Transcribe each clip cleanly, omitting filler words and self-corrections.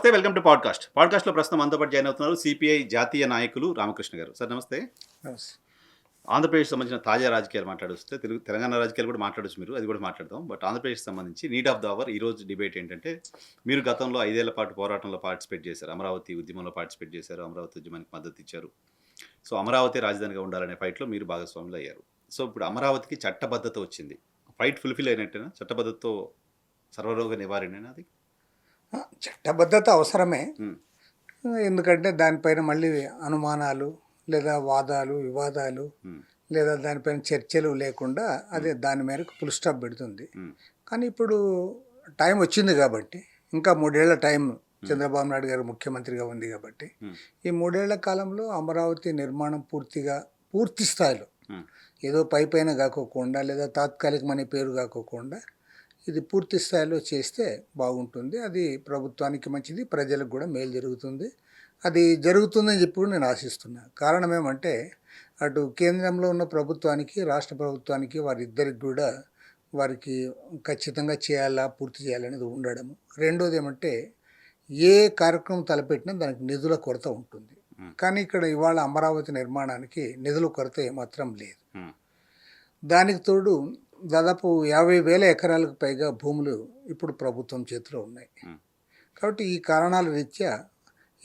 నమస్తే, welcome to పాడ్కాస్ట్లో ప్రస్తుతం మనతో పాటు జాయిన్ అవుతున్నారు సిపిఐ జాతీయ నాయకులు రామకృష్ణ గారు. సార్ నమస్తే. ఆంధ్రప్రదేశ్ సంబంధించిన తాజా రాజకీయాలు మాట్లాడొస్తే తెలంగాణ రాజకీయాలు కూడా మాట్లాడొచ్చు, మీరు అది కూడా మాట్లాడదాం. బట్ ఆంధ్రప్రదేశ్ సంబంధించి నీడ్ ఆఫ్ ద అవర్ ఈరోజు డిబేట్ ఏంటంటే, మీరు గతంలో 5 ఏళ్ల పాటు పోరాటంలో పార్టిసిపేట్ చేశారు, అమరావతి ఉద్యమంలో పార్టిసిపేట్ చేశారు, అమరావతి ఉద్యమానికి మద్దతు ఇచ్చారు. సో అమరావతి రాజధానిగా ఉండాలనే ఫైట్లో మీరు భాగస్వాములు అయ్యారు. సో ఇప్పుడు అమరావతికి చట్టబద్ధత వచ్చింది, ఫైట్ ఫుల్ఫిల్ అయినట్టేనా? చట్టబద్ధతతో సర్వరోగ నివారణేనా అది? చట్టబద్ధత అవసరమే. ఎందుకంటే దానిపైన మళ్ళీ అనుమానాలు లేదా వాదాలు వివాదాలు లేదా దానిపైన చర్చలు లేకుండా అదే దాని మేరకు ఫుల్ స్టాప్ పెడుతుంది. కానీ ఇప్పుడు టైం వచ్చింది కాబట్టి, ఇంకా 3 ఏళ్ల టైం చంద్రబాబు నాయుడు గారు ముఖ్యమంత్రిగా ఉంది కాబట్టి, ఈ 3 ఏళ్ల కాలంలో అమరావతి నిర్మాణం పూర్తి స్థాయిలో ఏదో పైన కాకోకుండా లేదా తాత్కాలికమనే పేరు కాకోకుండా ఇది పూర్తి స్థాయిలో చేస్తే బాగుంటుంది. అది ప్రభుత్వానికి మంచిది, ప్రజలకు కూడా మేలు జరుగుతుంది. అది జరుగుతుందని చెప్పి కూడా నేను ఆశిస్తున్నాను. కారణం ఏమంటే, అటు కేంద్రంలో ఉన్న ప్రభుత్వానికి రాష్ట్ర ప్రభుత్వానికి వారిద్దరికి కూడా వారికి ఖచ్చితంగా చేయాలా, పూర్తి చేయాలనేది ఉండడము. రెండోది ఏమంటే, ఏ కార్యక్రమం తలపెట్టినా దానికి నిధుల కొరత ఉంటుంది. కానీ ఇక్కడ ఇవాళ అమరావతి నిర్మాణానికి నిధుల కొరత ఏమాత్రం లేదు. దానికి తోడు దాదాపు 50,000 ఎకరాలకు పైగా భూములు ఇప్పుడు ప్రభుత్వం చేతిలో ఉన్నాయి. కాబట్టి ఈ కారణాల రీత్యా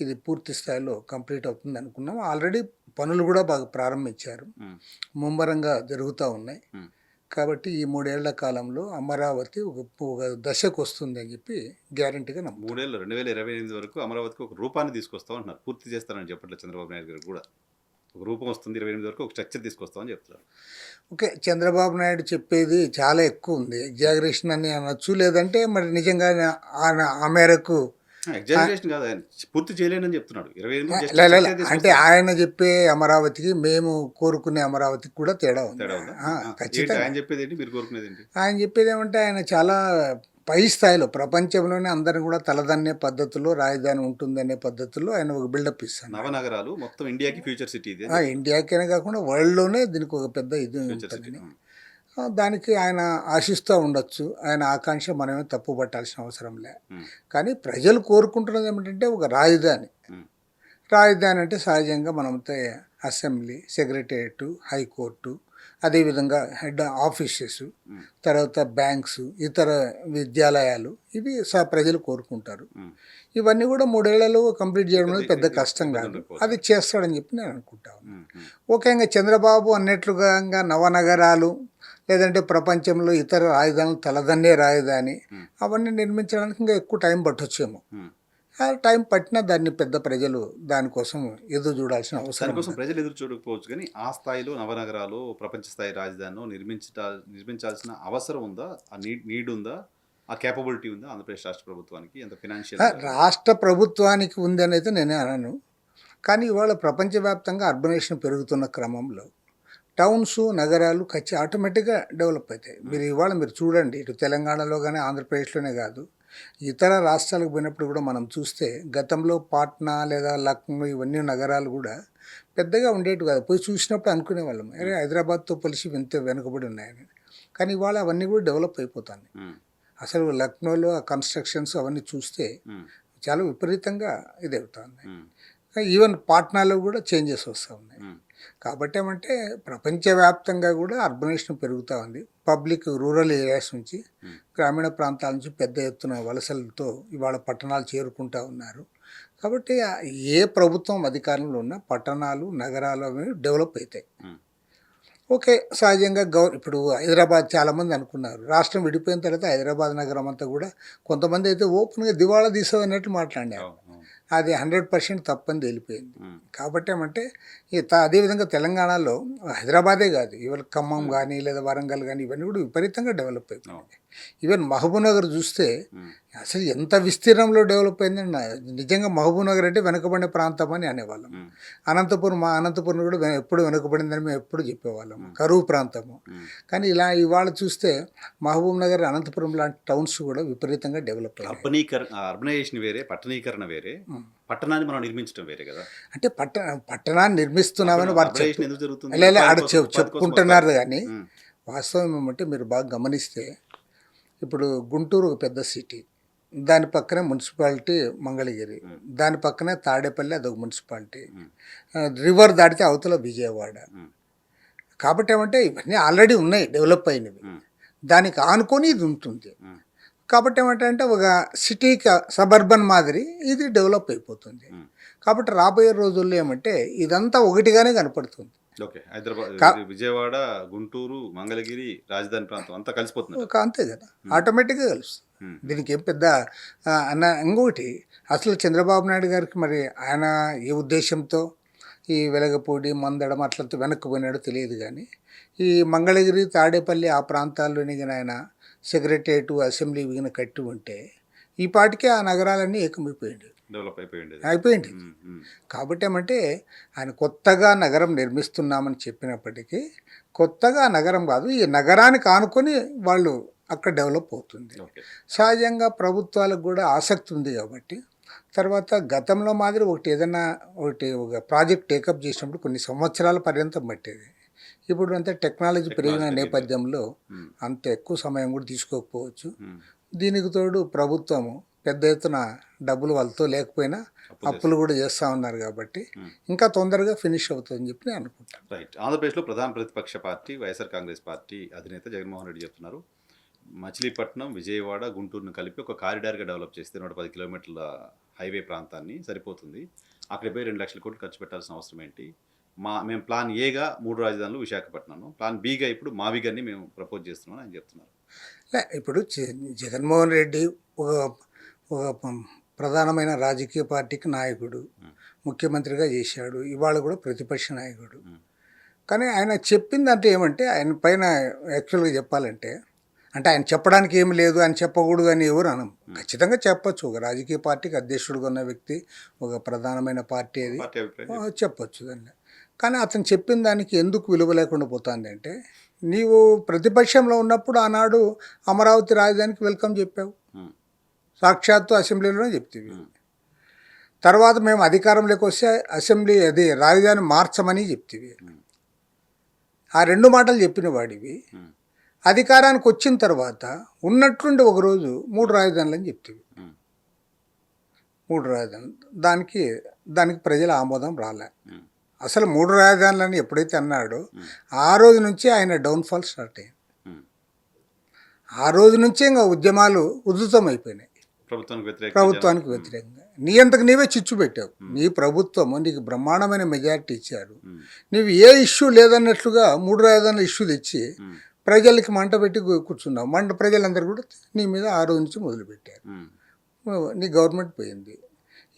ఇది పూర్తి స్థాయిలో కంప్లీట్ అవుతుంది అనుకున్నాం. ఆల్రెడీ పనులు కూడా బాగా ప్రారంభించారు, ముమ్మరంగా జరుగుతూ ఉన్నాయి. కాబట్టి ఈ 3 ఏళ్ల కాలంలో అమరావతి ఒక దశకు వస్తుంది అని చెప్పి గ్యారంటీగా నమ్ముతాం. 3 ఏళ్ళు 2028 వరకు అమరావతికి ఒక రూపాన్ని తీసుకొస్తాం అంటున్నారు. పూర్తి చేస్తారని చెప్పట్లేదు చంద్రబాబు నాయుడు గారు కూడా. ఒక రూపం వస్తుంది, 28 వరకు ఒక స్ట్రక్చర్ తీసుకొస్తామని చెప్తున్నారు. ఓకే, చంద్రబాబు నాయుడు చెప్పేది చాలా ఎక్కువ ఉంది. ఎగ్జాగరేషన్ అని అనొచ్చు, లేదంటే మరి నిజంగా ఆ మేరకు ఎగ్జాగరేషన్ కాదు, ఆయన పూర్తి చేయలేనని చెప్తున్నాడు. 28 అంటే ఆయన చెప్పే అమరావతికి మేము కోరుకునే అమరావతికి కూడా తేడా ఉంది. ఖచ్చితంగా ఆయన చెప్పేది ఏంటి, మీరు కోరుకునేది ఏంటి? ఆయన చెప్పేది ఏమంటే, ఆయన చాలా పై స్థాయిలో ప్రపంచంలోనే అందరిని కూడా తలదన్నే పద్ధతిలో రాజధాని ఉంటుందనే పద్ధతిలో ఆయన ఒక బిల్డప్ ఇస్తాను. నవనగరాలు మొత్తం ఇండియాకి ఫ్యూచర్ సిటీ, ఇండియాకైనా కాకుండా వరల్డ్లోనే దీనికి ఒక పెద్ద ఇది ఉంటుందని దానికి ఆయన ఆశిస్తూ ఉండొచ్చు. ఆయన ఆకాంక్ష మనమే తప్పు పట్టాల్సిన అవసరం లే. కానీ ప్రజలు కోరుకుంటున్నది ఏమిటంటే ఒక రాజధాని. రాజధాని అంటే సహజంగా మనమైతే అసెంబ్లీ, సెక్రటేరియట్, హైకోర్టు, అదేవిధంగా హెడ్ ఆఫీసెస్, తర్వాత బ్యాంక్స్, ఇతర విద్యాలయాలు, ఇవి ప్రజలు కోరుకుంటారు. ఇవన్నీ కూడా 3 ఏళ్లలో కంప్లీట్ చేయడం అనేది పెద్ద కష్టం కాదు. అది చేస్తాడని చెప్పి నేను అనుకుంటాను. ముఖ్యంగా చంద్రబాబు అన్నట్లుగా నవనగరాలు లేదంటే ప్రపంచంలో ఇతర రాజధానులు తలదన్నే రాజధాని అవన్నీ నిర్మించడానికి ఇంకా ఎక్కువ టైం పట్టొచ్చేమో. ఆ టైం పట్టినా దాన్ని పెద్ద ప్రజలు దానికోసం ఎదురు చూడాల్సిన అవసరం. దానికోసం ప్రజలు ఎదురు చూడకపోవచ్చు, కానీ ఆ స్థాయిలో నవనగరాలు ప్రపంచ స్థాయి రాజధానిలో నిర్మించాల్సిన అవసరం ఉందా? ఆ నీడ్ ఉందా? ఆ కేపబిలిటీ ఉందా ఆంధ్రప్రదేశ్ రాష్ట్ర ప్రభుత్వానికి? ఎంత ఫినాన్షియల్ రాష్ట్ర ప్రభుత్వానికి ఉంది అనేది నేనే అనను. కానీ ఇవాళ ప్రపంచవ్యాప్తంగా అర్బనైజేషన్ పెరుగుతున్న క్రమంలో టౌన్స్, నగరాలు ఆటోమేటిక్గా డెవలప్ అవుతాయి. మీరు చూడండి, ఇటు తెలంగాణలో కానీ ఆంధ్రప్రదేశ్లోనే కాదు, ఇతర రాష్ట్రాలకు పోయినప్పుడు కూడా మనం చూస్తే గతంలో పాట్నా లేదా లక్నో ఇవన్నీ నగరాలు కూడా పెద్దగా ఉండేవి కాదు. పోయి చూసినప్పుడు అనుకునేవాళ్ళం, అరే హైదరాబాద్తో పోలిసి ఇంత వెనుకబడి ఉన్నాయని. కానీ ఇవాళ అవన్నీ కూడా డెవలప్ అయిపోతాయి. అసలు లక్నోలో ఆ కన్స్ట్రక్షన్స్ అవన్నీ చూస్తే చాలా విపరీతంగా ఇది అవుతుంది. ఈవెన్ పాట్నాలో కూడా చేంజెస్ వస్తూ ఉన్నాయి. కాబట్టి ఏమంటే ప్రపంచవ్యాప్తంగా కూడా అర్బనైజేషన్ పెరుగుతూ ఉంది. పబ్లిక్ రూరల్ ఏరియాస్ నుంచి, గ్రామీణ ప్రాంతాల నుంచి పెద్ద ఎత్తున వలసలతో ఇవాళ పట్టణాలు చేరుకుంటూ ఉన్నారు. కాబట్టి ఏ ప్రభుత్వం అధికారంలో ఉన్నా పట్టణాలు, నగరాలు అవి డెవలప్ అవుతాయి. ఓకే, సహజంగా ఇప్పుడు హైదరాబాద్ చాలామంది అనుకున్నారు, రాష్ట్రం విడిపోయిన తర్వాత హైదరాబాద్ నగరం అంతా కూడా కొంతమంది అయితే ఓపెన్గా దివాళా తీసేది అన్నట్టు మాట్లాడారు. అది 100% తప్పని తేలిపోయింది. కాబట్టి ఏమంటే అదేవిధంగా తెలంగాణలో హైదరాబాదే కాదు, ఇవాళ ఖమ్మం కానీ లేదా వరంగల్ కానీ ఇవన్నీ కూడా విపరీతంగా డెవలప్ అయిపోయింది. ఈవెన్ మహబూబ్నగర్ చూస్తే అసలు ఎంత విస్తీర్ణంలో డెవలప్ అయిందండి. నిజంగా మహబూబ్నగర్ అంటే వెనుకబడిన ప్రాంతం అని అనేవాళ్ళం. అనంతపురం కూడా ఎప్పుడు వెనుకబడిందని మేము ఎప్పుడు చెప్పేవాళ్ళం, కరువు ప్రాంతము. కానీ ఇవాళ చూస్తే మహబూబ్నగర్, అనంతపురం లాంటి టౌన్స్ కూడా విపరీతంగా డెవలప్ అయ్యాయి. అర్బనైజేషన్ వేరే, పట్టణీకరణ వేరే, పట్టణాన్ని మనం నిర్మించడం వేరే కదా. అంటే పట్టణాన్ని నిర్మిస్తున్నామని వారు చెప్పుకుంటున్నారు. కానీ వాస్తవం ఏమంటే మీరు బాగా గమనిస్తే ఇప్పుడు గుంటూరు ఒక పెద్ద సిటీ, దాని పక్కనే మున్సిపాలిటీ మంగళగిరి, దాని పక్కనే తాడేపల్లి, అదొక మున్సిపాలిటీ, రివర్ దాటితే అవతల విజయవాడ. కాబట్టి ఏమంటే ఇవన్నీ ఆల్రెడీ ఉన్నాయి, డెవలప్ అయినవి. దానికి ఆనుకొని ఇది ఉంటుంది. కాబట్టి ఏమంటే ఒక సిటీకి సబర్బన్ మాదిరి ఇది డెవలప్ అయిపోతుంది. కాబట్టి రాబోయే రోజుల్లో ఏమంటే ఇదంతా ఒకటిగానే కనపడుతుంది. ఓకే, హైదరాబాద్, విజయవాడ, గుంటూరు, మంగళగిరి, రాజధాని ప్రాంతం అంతా కలిసిపోతుంది. అంతే కదా, ఆటోమేటిక్గా కలుస్తుంది. దీనికి ఏం పెద్ద అన్న. ఇంకొకటి, అసలు చంద్రబాబు నాయుడు గారికి మరి ఆయన ఏ ఉద్దేశంతో ఈ వెలగపూడి, మందడం అట్లంతా వెనక్కి పోయినాడో తెలియదు. కానీ ఈ మంగళగిరి, తాడేపల్లి ఆ ప్రాంతాల్లోని కానీ ఆయన సెక్రటరియట్, అసెంబ్లీ విగిన కట్టి ఉంటే ఈ పాటికే ఆ నగరాలన్నీ ఏకమైపోయింది, డెవలప్ అయిపోయింది. కాబట్టి ఏమంటే ఆయన కొత్తగా నగరం నిర్మిస్తున్నామని చెప్పినప్పటికీ కొత్తగా నగరం కాదు, ఈ నగరానికి ఆనుకొని వాళ్ళు అక్కడ డెవలప్ అవుతుంది. సహజంగా ప్రభుత్వాలకు కూడా ఆసక్తి ఉంది కాబట్టి తర్వాత గతంలో మాదిరి ఒక ప్రాజెక్ట్ టేకప్ చేసినప్పుడు కొన్ని సంవత్సరాల పర్యంతం పట్టేది. ఇప్పుడు అంతా టెక్నాలజీ పెరిగిన నేపథ్యంలో అంత ఎక్కువ సమయం కూడా తీసుకోకపోవచ్చు. దీనికి తోడు ప్రభుత్వము పెద్ద ఎత్తున డబ్బులు వాళ్ళతో లేకపోయినా అప్పులు కూడా చేస్తూ ఉన్నారు కాబట్టి ఇంకా తొందరగా ఫినిష్ అవుతుందని చెప్పి నేను అనుకుంటాను. రైట్. ఆంధ్రప్రదేశ్లో ప్రధాన ప్రతిపక్ష పార్టీ వైఎస్ఆర్ కాంగ్రెస్ పార్టీ అధినేత జగన్మోహన్ రెడ్డి చెప్తున్నారు, మచిలీపట్నం, విజయవాడ, గుంటూరును కలిపి ఒక కారిడార్గా డెవలప్ చేస్తే 110 కిలోమీటర్ల హైవే ప్రాంతాన్ని సరిపోతుంది. అక్కడ పోయి 2 లక్షల కోట్లు ఖర్చు పెట్టాల్సిన అవసరం ఏంటి? మేము ప్లాన్ ఏగా 3 రాజధానులు విశాఖపట్నం, ప్లాన్ బిగా ఇప్పుడు మావిగాన్ని మేము ప్రపోజ్ చేస్తున్నాం అని చెప్తున్నారు. ఇప్పుడు జగన్మోహన్ రెడ్డి ఒక ప్రధానమైన రాజకీయ పార్టీకి నాయకుడు, ముఖ్యమంత్రిగా చేశాడు, ఇవాళ కూడా ప్రతిపక్ష నాయకుడు. కానీ ఆయన చెప్పింది అంటే ఏమంటే ఆయన పైన యాక్చువల్గా చెప్పాలంటే అంటే ఆయన చెప్పడానికి ఏమి లేదు, ఆయన చెప్పకూడదు అని ఎవరు అనం. ఖచ్చితంగా చెప్పొచ్చు, ఒక రాజకీయ పార్టీకి అధ్యక్షుడిగా ఉన్న వ్యక్తి, ఒక ప్రధానమైన పార్టీ అది చెప్పొచ్చు దాన్ని. కానీ అతను చెప్పిన దానికి ఎందుకు విలువ లేకుండా పోతుంది అంటే, నీవు ప్రతిపక్షంలో ఉన్నప్పుడు ఆనాడు అమరావతి రాజధానికి వెల్కమ్ చెప్పావు, సాక్షాత్తు అసెంబ్లీలోనే చెప్తీవి. తర్వాత మేము అధికారంలోకి వస్తే అసెంబ్లీ అది రాజధాని మార్చమని చెప్తీవి. ఆ 2 మాటలు చెప్పిన వాడివి అధికారానికి వచ్చిన తర్వాత ఉన్నట్లుండి ఒకరోజు 3 రాజధానులు అని చెప్తీవి. 3 రాజధానులు దానికి ప్రజల ఆమోదం రాలే. అసలు 3 రాజధానులని ఎప్పుడైతే అన్నాడో ఆ రోజు నుంచి ఆయన డౌన్ఫాల్ స్టార్ట్ అయింది. ఆ రోజు నుంచే ఇంకా ఉద్యమాలు ఉధృతమైపోయినాయి ప్రభుత్వానికి వ్యతిరేకంగా. నీ అంతకు నీవే చిచ్చు పెట్టావు. నీ ప్రభుత్వము నీకు బ్రహ్మాండమైన మెజారిటీ ఇచ్చారు, నీవు ఏ ఇష్యూ లేదన్నట్లుగా 3 రాజధానుల ఇష్యూ తెచ్చి ప్రజలకి మంట పెట్టి కూర్చున్నావు. ప్రజలందరూ కూడా నీ మీద ఆ రోజు నుంచి మొదలుపెట్టారు. నీ గవర్నమెంట్ పోయింది.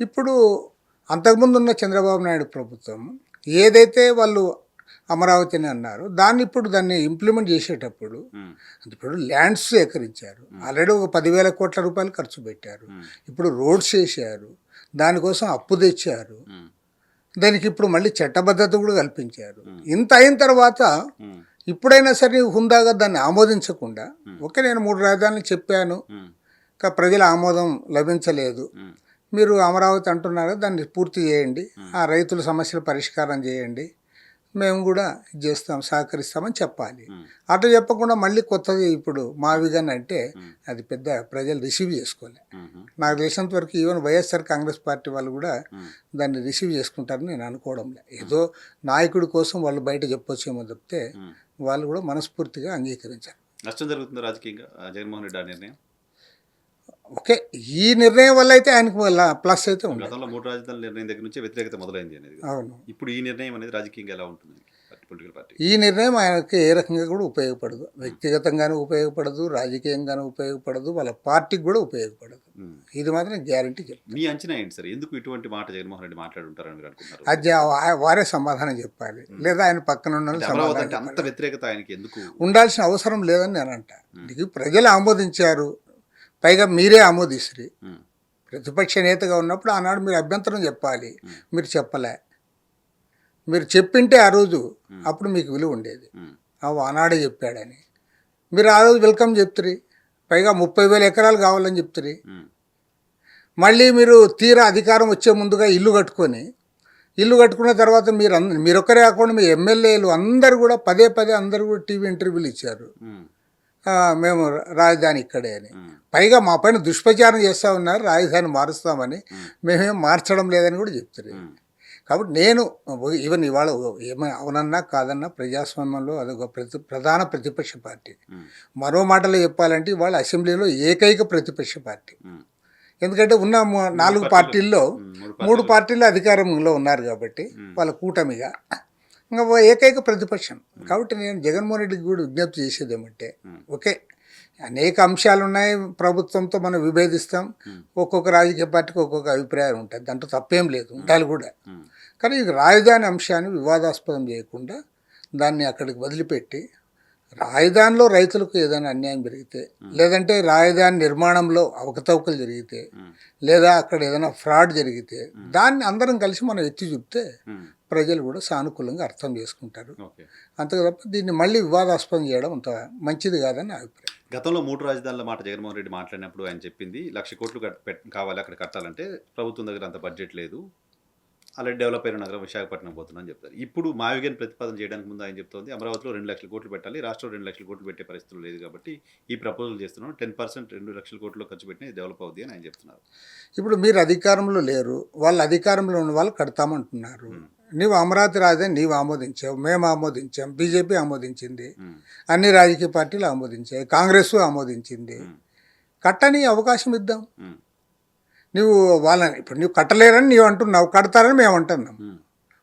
ఇప్పుడు అంతకుముందు ఉన్న చంద్రబాబు నాయుడు ప్రభుత్వం ఏదైతే వాళ్ళు అమరావతిని అన్నారు దాన్ని ఇంప్లిమెంట్ చేసేటప్పుడు ఇప్పుడు ల్యాండ్స్ సేకరించారు, ఆల్రెడీ ఒక 10,000 కోట్ల రూపాయలు ఖర్చు పెట్టారు. ఇప్పుడు రోడ్స్ వేసారు, దానికోసం అప్పు తెచ్చారు, దానికి ఇప్పుడు మళ్ళీ చట్టబద్ధత కూడా కల్పించారు. ఇంత అయిన తర్వాత ఇప్పుడైనా సరే హుందాగా దాన్ని ఆమోదించకుండా ఓకే నేను 3 రాజధానులు చెప్పాను, ప్రజల ఆమోదం లభించలేదు, మీరు అమరావతి అంటున్నారు దాన్ని పూర్తి చేయండి, ఆ రైతుల సమస్యల పరిష్కారం చేయండి, మేము కూడా చేస్తాం, సహకరిస్తామని చెప్పాలి. అట్లా చెప్పకుండా మళ్ళీ కొత్తది ఇప్పుడు మావిగాని అంటే అది పెద్ద ప్రజలు రిసీవ్ చేసుకోలే. నాకు తెలిసినంత వరకు ఈవెన్ వైఎస్ఆర్ కాంగ్రెస్ పార్టీ వాళ్ళు కూడా దాన్ని రిసీవ్ చేసుకుంటారని నేను అనుకోవడం లేదు. ఏదో నాయకుడి కోసం వాళ్ళు బయట చెప్పొచ్చేమో తప్పితే వాళ్ళు కూడా మనస్ఫూర్తిగా అంగీకరించారు. నష్టం జరుగుతుంది రాజకీయంగా జగన్మోహన్ రెడ్డి ఆ నిర్ణయం. ఓకే, ఈ నిర్ణయం వల్ల అయితే ఆయనకు ప్లస్ అయితే ఉంది. గతంలో 3 రాజధానుల నిర్ణయం దగ్గర నుంచి వ్యతిరేకత మొదలైంది అనేది. అవును. ఇప్పుడు ఈ నిర్ణయం అనేది రాజకీయంగా ఎలా ఉంటుంది? పొలిటికల్ పార్టీ ఈ నిర్ణయం ఆయనకి ఏ రకంగా కూడా ఉపయోగపడదు, వ్యక్తిగతంగానూ ఉపయోగపడదు, రాజకీయంగానూ ఉపయోగపడదు, వాళ్ళ పార్టీకి కూడా ఉపయోగపడదు. ఇది మాత్రం గ్యారంటీ చెప్తాను. మీ అంచనా ఏంటి సార్, ఎందుకు ఇటువంటి మాట జగన్మోహన్ రెడ్డి మాట్లాడుంటారని మీరు అనుకుంటారు? అది వారే సమాధానం చెప్పాలి, లేదా ఆయన పక్కన ఉన్న అంత వ్యతిరేకత ఆయనకి ఎందుకు ఉండాల్సిన అవసరం లేదని నేను అంటా. ఇది ప్రజలు ఆమోదించారు, పైగా మీరే ఆమోదిస్తారు. ప్రతిపక్ష నేతగా ఉన్నప్పుడు ఆనాడు మీరు అభ్యంతరం చెప్పాలి, మీరు చెప్పలే. మీరు చెప్పింటే ఆ రోజు అప్పుడు మీకు విలువ ఉండేది, ఆనాడే చెప్పాడని. మీరు ఆ రోజు వెల్కమ్ చెప్తారు, పైగా 30,000 ఎకరాలు కావాలని చెప్తారు. మళ్ళీ మీరు తీరా అధికారం వచ్చే ముందుగా ఇల్లు కట్టుకున్న తర్వాత మీరొక్కరే కాకుండా మీ ఎమ్మెల్యేలు అందరూ కూడా పదే అందరూ కూడా టీవీ ఇంటర్వ్యూలు ఇచ్చారు. మేము రాజధాని ఇక్కడే అని. ఉమ్, పైగా మా పైన దుష్ప్రచారం చేస్తూ ఉన్నారు, రాజధాని మారుస్తామని. మేమేం మార్చడం లేదని కూడా చెప్తారు. ఉమ్, కాబట్టి నేను ఈవెన్ ఇవాళ ఏమైనా అవునన్నా కాదన్నా ప్రజాస్వామ్యంలో అదొక ప్రధాన ప్రతిపక్ష పార్టీ. ఉమ్, మరో మాటలో చెప్పాలంటే ఇవాళ అసెంబ్లీలో ఏకైక ప్రతిపక్ష పార్టీ. ఉమ్. ఎందుకంటే ఉన్న 4 పార్టీల్లో మూడు 3 పార్టీలు అధికారంలో ఉన్నారు కాబట్టి వాళ్ళ కూటమిగా ఇంకా ఏకైక ప్రతిపక్షం. కాబట్టి నేను జగన్మోహన్ రెడ్డికి కూడా విజ్ఞప్తి చేసేది ఏమంటే, ఓకే అనేక అంశాలు ఉన్నాయి, ప్రభుత్వంతో మనం విభేదిస్తాం, ఒక్కొక్క రాజకీయ పార్టీకి ఒక్కొక్క అభిప్రాయం ఉంటుంది, దాంట్లో తప్పేం లేదు, ఉండాలి కూడా. కానీ ఈ రాజధాని అంశాన్ని వివాదాస్పదం చేయకుండా దాన్ని అక్కడికి వదిలిపెట్టి రాజధానిలో రైతులకు ఏదైనా అన్యాయం జరిగితే, లేదంటే రాజధాని నిర్మాణంలో అవకతవకలు జరిగితే, లేదా అక్కడ ఏదైనా ఫ్రాడ్ జరిగితే దాన్ని అందరం కలిసి మనం ఎత్తి చూపితే ప్రజలు కూడా సానుకూలంగా అర్థం చేసుకుంటారు. అంతే తప్ప దీన్ని మళ్ళీ వివాదాస్పదం చేయడం అంత మంచిది కాదని నా అభిప్రాయం. గతంలో 3 రాజధానుల మాట జగన్మోహన్ రెడ్డి మాట్లాడినప్పుడు ఆయన చెప్పింది 1,00,000 కోట్లు కావాలి అక్కడ కట్టాలంటే, ప్రభుత్వం దగ్గర అంత బడ్జెట్ లేదు, ఆల్రెడీ డెవలప్ అయిన నగరం విశాఖపట్నం పోతుందని చెప్తారు. ఇప్పుడు మావిగన్ ప్రతిపాదన చేయడానికి ముందు ఆయన చెప్తోంది అమరావతిలో 2,00,000 కోట్లు పెట్టాలి, రాష్ట్రంలో 2,00,000 కోట్లు పెట్టే పరిస్థితులు లేదు కాబట్టి ఈ ప్రపోజల్ చేస్తున్నాం, 10% 2,00,000 కోట్లు ఖర్చు పెట్టినా డెవలప్ అవుద్ది అని ఆయన చెప్తున్నారు. ఇప్పుడు మీరు అధికారంలో లేరు, వాళ్ళు అధికారంలో ఉన్న వాళ్ళు కడతామంటున్నారు. నీవు అమరావతి రాజధాని నీవు ఆమోదించావు, మేము ఆమోదించాం, బీజేపీ ఆమోదించింది, అన్ని రాజకీయ పార్టీలు ఆమోదించాయి, కాంగ్రెస్ ఆమోదించింది. కట్టని అవకాశం ఇద్దాం. నువ్వు వాళ్ళని ఇప్పుడు నువ్వు కట్టలేరని నీవు అంటున్నావు, కడతారని మేము అంటున్నాం,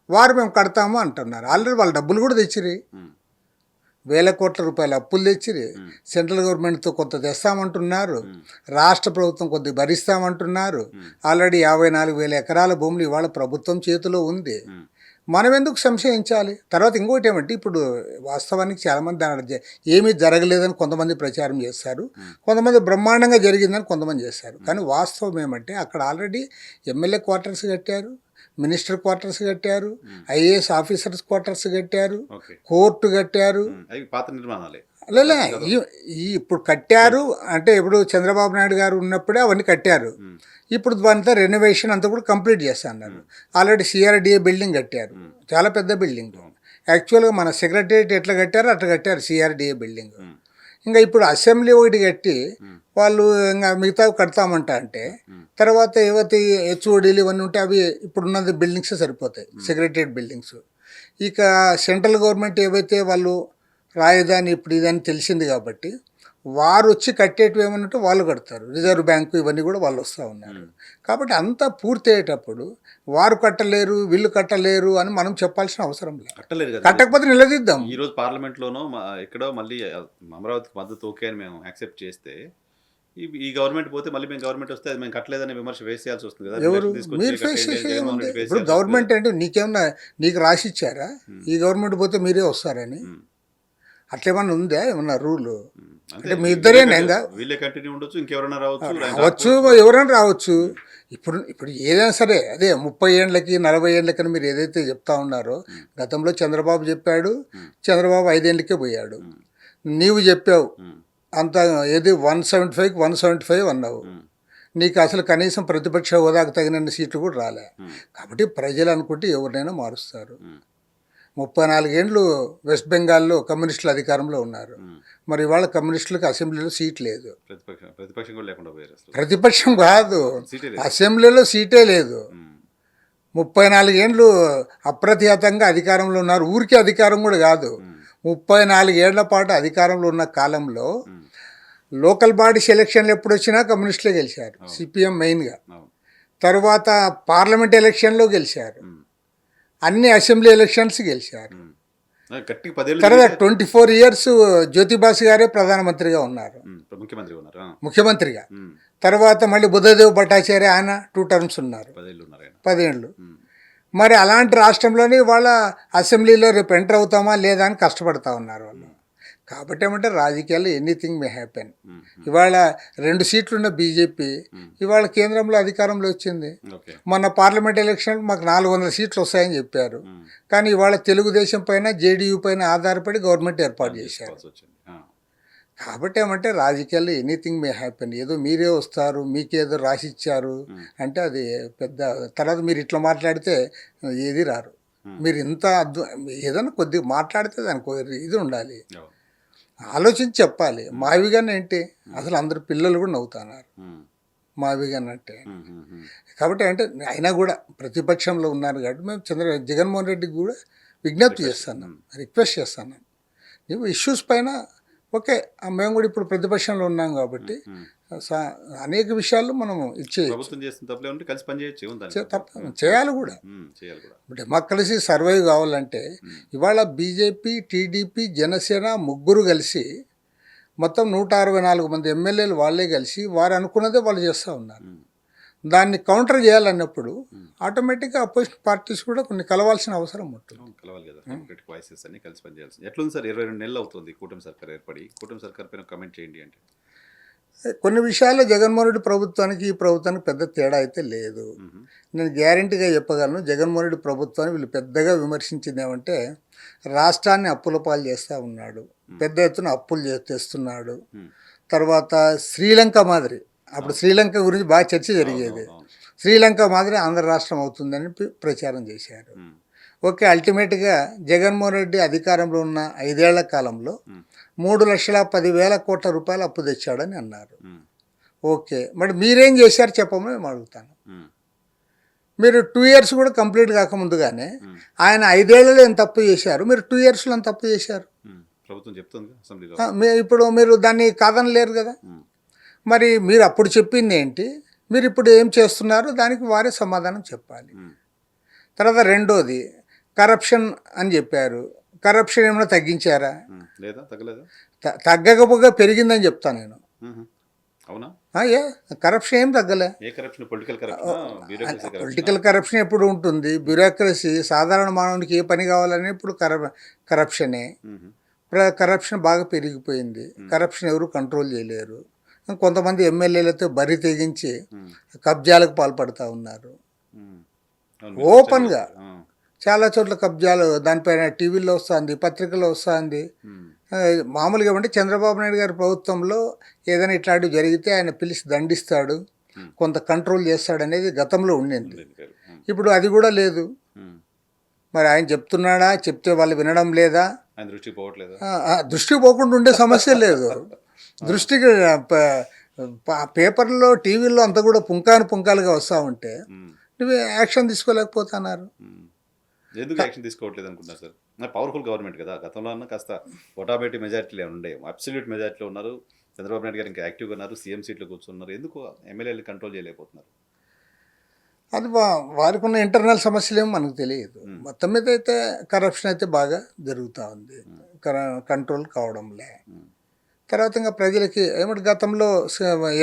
వారు మేము కడతాము అంటున్నారు. ఆల్రెడీ వాళ్ళ డబ్బులు కూడా తెచ్చిరి, వేల కోట్ల రూపాయల అప్పులు తెచ్చిరి, సెంట్రల్ గవర్నమెంట్తో కొంత తెస్తామంటున్నారు, రాష్ట్ర ప్రభుత్వం కొద్దిగా భరిస్తామంటున్నారు. ఆల్రెడీ 54,000 ఎకరాల భూములు ఇవాళ ప్రభుత్వం చేతిలో ఉంది. మనం ఎందుకు సంశయించాలి? తర్వాత ఇంకోటి ఏమంటే, ఇప్పుడు వాస్తవానికి చాలామంది దాని ఏమీ జరగలేదని కొంతమంది ప్రచారం చేస్తారు, కొంతమంది బ్రహ్మాండంగా జరిగిందని కొంతమంది చేస్తారు. కానీ వాస్తవం ఏమంటే అక్కడ ఆల్రెడీ ఎమ్మెల్యే క్వార్టర్స్ కట్టారు, మినిస్టర్ క్వార్టర్స్ కట్టారు, ఐఏఎస్ ఆఫీసర్స్ క్వార్టర్స్ కట్టారు, కోర్టు కట్టారు. పాత నిర్మాణాలే లేదా ఇప్పుడు కట్టారు అంటే ఇప్పుడు చంద్రబాబు నాయుడు గారు ఉన్నప్పుడే అవన్నీ కట్టారు. ఇప్పుడు దాంతో రెనోవేషన్ అంతా కూడా కంప్లీట్ చేస్తున్నారు. ఆల్రెడీ సిఆర్డిఏ బిల్డింగ్ కట్టారు, చాలా పెద్ద బిల్డింగ్. యాక్చువల్గా మన సెక్రటరియట్ ఎట్లా కట్టారో అట్లా కట్టారు సిఆర్డిఏ బిల్డింగ్. ఇంకా ఇప్పుడు అసెంబ్లీ ఒకటి కట్టి వాళ్ళు ఇంకా మిగతా కడతామంట అంటే, తర్వాత ఏవైతే హెచ్ఓడీలు ఇవన్నీ ఉంటే అవి ఇప్పుడున్నది బిల్డింగ్స్ సరిపోతాయి, సెక్రటరియట్ బిల్డింగ్స్. ఇక సెంట్రల్ గవర్నమెంట్ ఏవైతే వాళ్ళు రాజధాని ఇప్పుడు ఇదని తెలిసింది కాబట్టి వారు వచ్చి కట్టేటివి ఏమన్నట్టు వాళ్ళు కడతారు, రిజర్వ్ బ్యాంకు ఇవన్నీ కూడా వాళ్ళు వస్తూ ఉన్నారు. కాబట్టి అంతా పూర్తి అయ్యేటప్పుడు వారు కట్టలేరు వీళ్ళు కట్టలేరు అని మనం చెప్పాల్సిన అవసరం లేదు. కట్టకపోతే నిలదీద్దాం. ఈరోజు పార్లమెంట్లోనో ఎక్కడో మళ్ళీ అమరావతికి మద్దతు ఓకే అని మేము యాక్సెప్ట్ చేస్తే, ఈ గవర్నమెంట్ పోతే మళ్ళీ మేము గవర్నమెంట్ వస్తే అది మేము కట్టలేదని విమర్శ వేసేయాల్సి వస్తుంది కదా. ఎవరు మీరు ఫేస్ చేసేది? ఇప్పుడు గవర్నమెంట్ అంటే నీకు రాసిచ్చారా ఈ గవర్నమెంట్ పోతే మీరే వస్తారని? అట్లేమన్నా ఉందా ఏమన్నా రూలు? అంటే మీ ఇద్దరేనా? ఇంకా వీళ్ళే కంటిన్యూ ఉండొచ్చు, ఇంకెవరైనా రావచ్చు, ఎవరైనా రావచ్చు. ఇప్పుడు ఏదైనా సరే అదే 30 ఏళ్ళకి 40 ఏళ్ళకని మీరు ఏదైతే చెప్తా ఉన్నారో, గతంలో చంద్రబాబు చెప్పాడు, చంద్రబాబు 5 ఏళ్ళకే పోయాడు. నీవు చెప్పావు అంత ఏది 175కి 175 అన్నావు. నీకు అసలు కనీసం ప్రతిపక్ష హోదాకు తగిన సీట్లు కూడా రాలే. కాబట్టి ప్రజలు అనుకుంటే ఎవరినైనా మారుస్తారు. 34 ఏళ్ళు వెస్ట్ బెంగాల్లో కమ్యూనిస్టులు అధికారంలో ఉన్నారు. మరి ఇవాళ కమ్యూనిస్టులకు అసెంబ్లీలో సీట్ లేదు. ప్రతిపక్షం కాదు, అసెంబ్లీలో సీటే లేదు. 34 ఏళ్ళు అప్రతిహతంగా అధికారంలో ఉన్నారు. ఊరికే అధికారం కూడా కాదు, 34 ఏళ్ల పాటు అధికారంలో ఉన్న కాలంలో లోకల్ బాడీస్ ఎలక్షన్లు ఎప్పుడు వచ్చినా కమ్యూనిస్టులే గెలిచారు, సిపిఎం మెయిన్గా. తర్వాత పార్లమెంట్ ఎలక్షన్లో గెలిచారు, అన్ని అసెంబ్లీ ఎలక్షన్స్ గెలిచారు. తర్వాత 24 ఇయర్స్ జ్యోతిబాసు గారే ప్రధానమంత్రిగా ఉన్నారు, ముఖ్యమంత్రిగా. తర్వాత మళ్ళీ బుద్ధదేవ్ భట్టాచార్య ఆయన 2 టర్మ్స్ ఉన్నారు, 10 ఏళ్ళు. మరి అలాంటి రాష్ట్రంలోనే వాళ్ళ అసెంబ్లీలో రేపు ఎంటర్ అవుతామా లేదా అని కష్టపడతా ఉన్నారు వాళ్ళు. కాబట్టి ఏమంటే రాజకీయాల్లో ఎనీథింగ్ మే హ్యాపెన్. ఇవాళ 2 సీట్లు ఉన్న బీజేపీ ఇవాళ కేంద్రంలో అధికారంలో వచ్చింది. మొన్న పార్లమెంట్ ఎలక్షన్ మాకు 400 సీట్లు వస్తాయని చెప్పారు, కానీ ఇవాళ తెలుగుదేశం పైన జేడీయూ పైన ఆధారపడి గవర్నమెంట్ ఏర్పాటు చేశారు. కాబట్టి ఏమంటే రాజకీయాల్లో ఎనీథింగ్ మే హ్యాపెన్. ఏదో మీరే వస్తారు, మీకేదో రాసిచ్చారు అంటే అది పెద్ద. తర్వాత మీరు ఇట్లా మాట్లాడితే ఏది రారు. మీరు ఇంత ఏదైనా కొద్దిగా మాట్లాడితే దానికి ఇది ఉండాలి. ఆలోచించి చెప్పాలి. మావిగానే ఏంటి అసలు అందరు పిల్లలు కూడా నవ్వుతున్నారు మావిగాన్ అంటే. కాబట్టి అంటే అయినా కూడా ప్రతిపక్షంలో ఉన్నారు కాబట్టి మేము జగన్మోహన్ రెడ్డికి కూడా విజ్ఞప్తి చేస్తున్నాం, రిక్వెస్ట్ చేస్తున్నాం. నువ్వు ఇష్యూస్ పైన ఓకే, మేము కూడా ఇప్పుడు ప్రతిపక్షంలో ఉన్నాం కాబట్టి అనేక విషయాల్లో మనము ప్రభుత్వం చేస్తున్న తప్పులే ఉంటే కలిసి పని చేయొచ్చు, చేయాలి కూడా. చేయాలి కూడా. డెమోక్రసీ సర్వైవ్ కావాలంటే ఇవాళ బీజేపీ, టీడీపీ, జనసేన ముగ్గురు కలిసి మొత్తం 164 మంది ఎమ్మెల్యేలు వాళ్ళే కలిసి వారు అనుకున్నదే వాళ్ళు చేస్తూ ఉన్నారు. దాన్ని కౌంటర్ చేయాలన్నప్పుడు ఆటోమేటిక్గా అపోజిషన్ పార్టీస్ కూడా కొన్ని కలవాల్సిన అవసరం ఉంటుంది. కలవాలి కదా, డెమోక్రటిక్ వాయిసెస్ అన్ని కలిసి పనిచేయాల్సింది. ఎట్లుంది సార్ 22 నెలలు అవుతుంది కూటమి సర్కార్ ఏర్పడి? కూటమి సర్కార్ పైన కమెంట్ చేయండి అంటే. కొన్ని విషయాల్లో జగన్మోహన్ రెడ్డి ప్రభుత్వానికి ఈ ప్రభుత్వానికి పెద్ద తేడా అయితే లేదు. నేను గ్యారంటీగా చెప్పగలను, జగన్మోహన్ రెడ్డి ప్రభుత్వాన్ని వీళ్ళు పెద్దగా విమర్శించింది ఏమంటే రాష్ట్రాన్ని అప్పుల పాలు చేస్తూ ఉన్నాడు, పెద్ద ఎత్తున అప్పులు తెస్తున్నాడు. తర్వాత శ్రీలంక మాదిరి, అప్పుడు శ్రీలంక గురించి బాగా చర్చ జరిగేది, శ్రీలంక మాదిరి ఆంధ్ర రాష్ట్రం అవుతుందని ప్రచారం చేశారు. ఓకే, అల్టిమేట్గా జగన్మోహన్ రెడ్డి అధికారంలో ఉన్న 5 ఏళ్ల కాలంలో 3,10,000 కోట్ల రూపాయలు అప్పు తెచ్చాడని అన్నారు. ఓకే, మరి మీరేం చేశారు చెప్పమని మేము అడుగుతాను. మీరు 2 ఇయర్స్ కూడా కంప్లీట్ కాకముందుగానే ఆయన 5 ఏళ్లలో ఎంత తప్పు చేశారు, మీరు 2 ఇయర్స్లో ఎంత తప్పు చేశారు? ప్రభుత్వం చెప్తుంది ఇప్పుడు మీరు దాన్ని కాదనలేరు కదా. మరి మీరు అప్పుడు చెప్పింది ఏంటి, మీరు ఇప్పుడు ఏం చేస్తున్నారు, దానికి వారే సమాధానం చెప్పాలి. తర్వాత రెండోది కరప్షన్ అని చెప్పారు, కరప్షన్ ఏమైనా తగ్గించారా? తగ్గకపోగా పెరిగిందని చెప్తాను నేను. కరప్షన్ ఏం తగ్గలే. పొలిటికల్ కరప్షన్ ఎప్పుడు ఉంటుంది, బ్యూరోక్రసీ, సాధారణ మానవునికి ఏ పని కావాలని ఇప్పుడు కరప్షనే. కరప్షన్ బాగా పెరిగిపోయింది, కరప్షన్ ఎవరు కంట్రోల్ చేయలేరు. కొంతమంది ఎమ్మెల్యేలతో బరి తెగించి కబ్జాలకు పాల్పడుతూ ఉన్నారు ఓపెన్గా. చాలా చోట్ల కబ్జాలు, దానిపైన టీవీలో వస్తుంది, పత్రికల్లో వస్తుంది. మామూలుగా అంటే చంద్రబాబు నాయుడు గారి ప్రభుత్వంలో ఏదైనా ఇట్లాంటివి జరిగితే ఆయన పిలిచి దండిస్తాడు, కొంత కంట్రోల్ చేస్తాడు అనేది గతంలో ఉండింది. ఇప్పుడు అది కూడా లేదు. మరి ఆయన చెప్తున్నాడా, చెప్తే వాళ్ళు వినడం లేదా? దృష్టికి పోకుండా ఉండే సమస్య లేదు. దృష్టికి పేపర్లో, టీవీల్లో అంతా కూడా పుంకాలుగా వస్తూ ఉంటే నువ్వు యాక్షన్ తీసుకోలేకపోతున్నారు. ఎందుకు యాక్షన్ తీసుకోవట్లేదు అనుకుంటున్నారు సార్? పవర్ఫుల్ గవర్నమెంట్ కదా, గతంలో అన్న కాస్త ఒటాబేటీ మెజార్టీలో ఉండే, అబ్సల్యూట్ మెజార్టీలో ఉన్నారు. చంద్రబాబు నాయుడు గారు ఇంకా యాక్టివ్గా ఉన్నారు, సీఎం సీట్లో కూర్చున్నారు. ఎందుకు ఎమ్మెల్యేలు కంట్రోల్ చేయలేకపోతున్నారు? అది వారికి ఉన్న ఇంటర్నల్ సమస్యలు ఏమో మనకు తెలియదు. మొత్తం మీద అయితే కరప్షన్ అయితే బాగా జరుగుతూ ఉంది, కంట్రోల్ కావడంలే. తర్వాత ఇంకా ప్రజలకి ఏమంటే గతంలో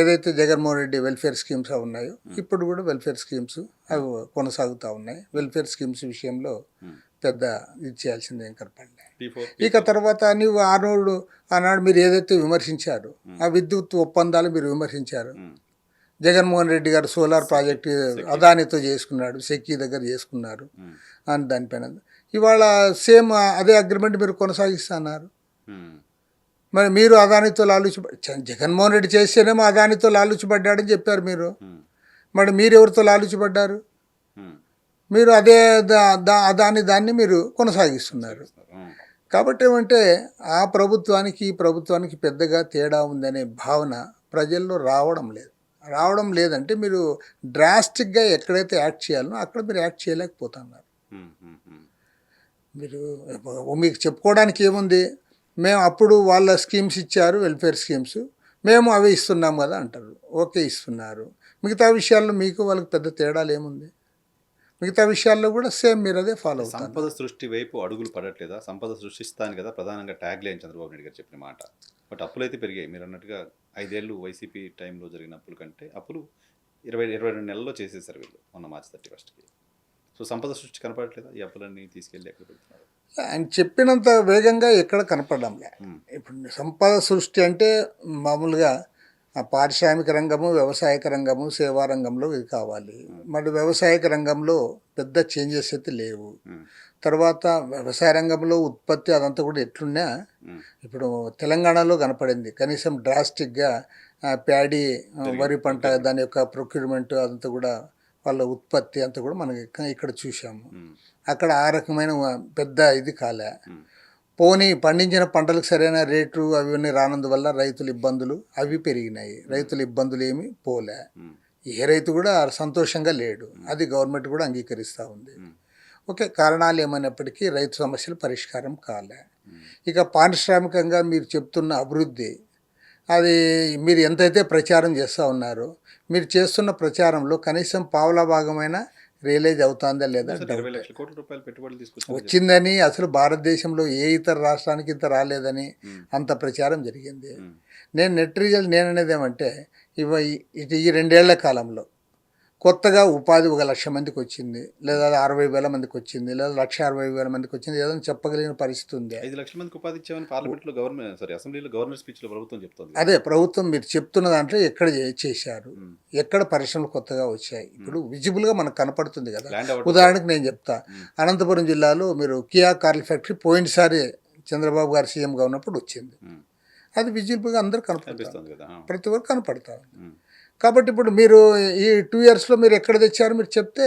ఏదైతే జగన్మోహన్ రెడ్డి వెల్ఫేర్ స్కీమ్స్ ఉన్నాయో ఇప్పుడు కూడా వెల్ఫేర్ స్కీమ్స్ అవి కొనసాగుతూ ఉన్నాయి. వెల్ఫేర్ స్కీమ్స్ విషయంలో పెద్ద ఇది చేయాల్సిందే ఏం కనపడలే. ఇక తర్వాత నువ్వు ఆనాడు మీరు ఏదైతే విమర్శించారు, ఆ విద్యుత్ ఒప్పందాలు మీరు విమర్శించారు. జగన్మోహన్ రెడ్డి గారు సోలార్ ప్రాజెక్టు అదానితో చేసుకున్నాడు, సెక్కీ దగ్గర చేసుకున్నారు అని దానిపైన ఇవాళ సేమ్ అదే అగ్రిమెంట్ మీరు కొనసాగిస్తున్నారు. మరి మీరు అదానితో జగన్మోహన్ రెడ్డి చేస్తేనేమో అదానితో లాలుచిపడ్డాడని చెప్పారు మీరు. మరి మీరు ఎవరితో లాలుచిపడ్డారు? మీరు అదే దాన్ని మీరు కొనసాగిస్తున్నారు. కాబట్టి ఏమంటే ఆ ప్రభుత్వానికి ఈ ప్రభుత్వానికి పెద్దగా తేడా ఉందనే భావన ప్రజల్లో రావడం లేదంటే మీరు డ్రాస్టిక్గా ఎక్కడైతే యాక్ట్ చేయాలనో అక్కడ మీరు యాక్ట్ చేయలేకపోతున్నారు. మీరు మీకు చెప్పుకోవడానికి ఏముంది, మేము అప్పుడు వాళ్ళ స్కీమ్స్ ఇచ్చారు, వెల్ఫేర్ స్కీమ్స్, మేము అవి ఇస్తున్నాం కదా అంటారు. ఓకే, ఇస్తున్నారు. మిగతా విషయాల్లో మీకు వాళ్ళకి పెద్ద తేడాలు ఏముంది? మిగతా విషయాల్లో కూడా సేమ్ మీరు అదే ఫాలో అవుతారు. సంపద సృష్టి వైపు అడుగులు పడట్లేదా? సంపద సృష్టిస్తాను కదా ప్రధానంగా ట్యాగ్ లైన్ చంద్రబాబు నాయుడు గారు చెప్పిన మాట. బట్ అప్పులు అయితే పెరిగాయి. మీరు అన్నట్టుగా 5 ఏళ్ళు వైసీపీ టైంలో జరిగిన అప్పుల కంటే అప్పులు 22 నెలల్లో చేసేసారు వీళ్ళు మొన్న మార్చి 31కి. సో సంపద సృష్టి కనపడట్లేదా? ఈ అప్పులన్నీ తీసుకెళ్ళి ఎక్కడ పెడుతున్నారు? ఆయన చెప్పినంత వేగంగా ఎక్కడ కనపడంలే. ఇప్పుడు సంపద సృష్టి అంటే మామూలుగా పారిశ్రామిక రంగము, వ్యవసాయక రంగము, సేవా రంగంలో ఇది కావాలి. మరి వ్యవసాయక రంగంలో పెద్ద చేంజెస్ అయితే లేవు. తర్వాత వ్యవసాయ రంగంలో ఉత్పత్తి అదంతా కూడా ఎట్లున్నా ఇప్పుడు తెలంగాణలో కనపడింది. కనీసం డ్రాస్టిక్గా ప్యాడీ, వరి పంట, దాని యొక్క ప్రొక్యూర్మెంట్ అదంతా కూడా వాళ్ళ ఉత్పత్తి అంతా కూడా మనకి ఇక్కడ చూసాము. అక్కడ ఆ రకమైన పెద్ద ఇది కాలే. పోనీ పండించిన పంటలకు సరైన రేటు అవన్నీ రానందువల్ల రైతుల ఇబ్బందులు అవి పెరిగినాయి. రైతుల ఇబ్బందులు ఏమి పోలే. ఏ రైతు కూడా సంతోషంగా లేడు. అది గవర్నమెంట్ కూడా అంగీకరిస్తూ ఉంది. ఓకే, కారణాలు ఏమైనప్పటికీ రైతు సమస్యలు పరిష్కారం కాలే. ఇక పారిశ్రామికంగా మీరు చెప్తున్న అభివృద్ధి, అది మీరు ఎంతైతే ప్రచారం చేస్తూ ఉన్నారో, మీరు చేస్తున్న ప్రచారంలో కనీసం పావుల భాగమైన రియలైజ్ అవుతుందా లేదా సార్, డౌట్. 20 లక్షల కోట్ల రూపాయలు పెట్టుబడులు తీసుకొచ్చారు. వచ్చిందని అసలు భారతదేశంలో ఏ ఇతర రాష్ట్రానికి ఇంత రాలేదని అంత ప్రచారం జరిగింది. నేను నెట్ రిజల్ట్ నేననేది ఏమంటే ఇటు ఈ 2 ఏళ్ల కాలంలో కొత్తగా ఉపాధి 1,00,000 మందికి వచ్చింది, లేదా 60,000 మందికి వచ్చింది, లేదా 1,60,000 మందికి వచ్చింది, ఏదైనా చెప్పగలిగిన పరిస్థితి ఉంది. 5 లక్షల మందికి ఉపాధి ఇచ్చామని పార్లమెంట్లో అసెంబ్లీలో గవర్నర్ స్పీచ్లో ప్రభుత్వం చెప్తుంది. అదే ప్రభుత్వం మీరు చెప్తున్న దాంట్లో ఎక్కడ చేశారు, ఎక్కడ పరిశ్రమలు కొత్తగా వచ్చాయి, ఇప్పుడు విజిబుల్గా మనకు కనపడుతుంది కదా. ఉదాహరణకు నేను చెప్తా, అనంతపురం జిల్లాలో మీరు కియా కార్ల ఫ్యాక్టరీ పోయినసారి చంద్రబాబు గారు సీఎంగా ఉన్నప్పుడు వచ్చింది. అది విజిబుల్గా అందరూ కనపడుతుంది కదా, ప్రతి ఒక్కరు కనపడతా ఉంది. కాబట్టి ఇప్పుడు మీరు ఈ 2 ఇయర్స్లో మీరు ఎక్కడ తెచ్చారు మీరు చెప్తే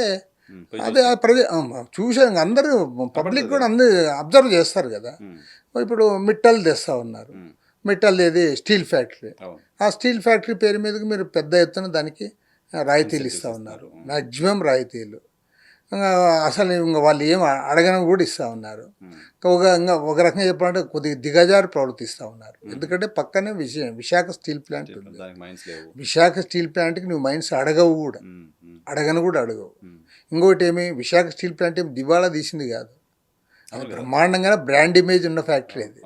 అదే చూసాను, అందరూ పబ్లిక్ కూడా అందరూ అబ్జర్వ్ చేస్తారు కదా. ఇప్పుడు మిట్టల్ తెస్తూ ఉన్నారు, మిట్టల్ ఏది స్టీల్ ఫ్యాక్టరీ, ఆ స్టీల్ ఫ్యాక్టరీ పేరు మీదకి మీరు పెద్ద ఎత్తున దానికి రాయితీలు ఇస్తూ ఉన్నారు, మ్యాక్సిమం రాయితీలు. అసలు ఇంకా వాళ్ళు ఏం అడగని కూడా ఇస్తూ ఉన్నారు. ఇంకా ఒక రకంగా చెప్పాలంటే కొద్దిగా దిగజారి ప్రవర్తిస్తూ ఉన్నారు. ఎందుకంటే పక్కనే విశాఖ స్టీల్ ప్లాంట్ ఉంది. విశాఖ స్టీల్ ప్లాంట్కి నువ్వు మైన్స్ అడగవు కూడా, అడగను కూడా అడగవు. ఇంకోటి ఏమి, విశాఖ స్టీల్ ప్లాంట్ ఏమి దివాళా తీసింది కాదు, అది బ్రహ్మాండంగా బ్రాండ్ ఇమేజ్ ఉన్న ఫ్యాక్టరీ అది.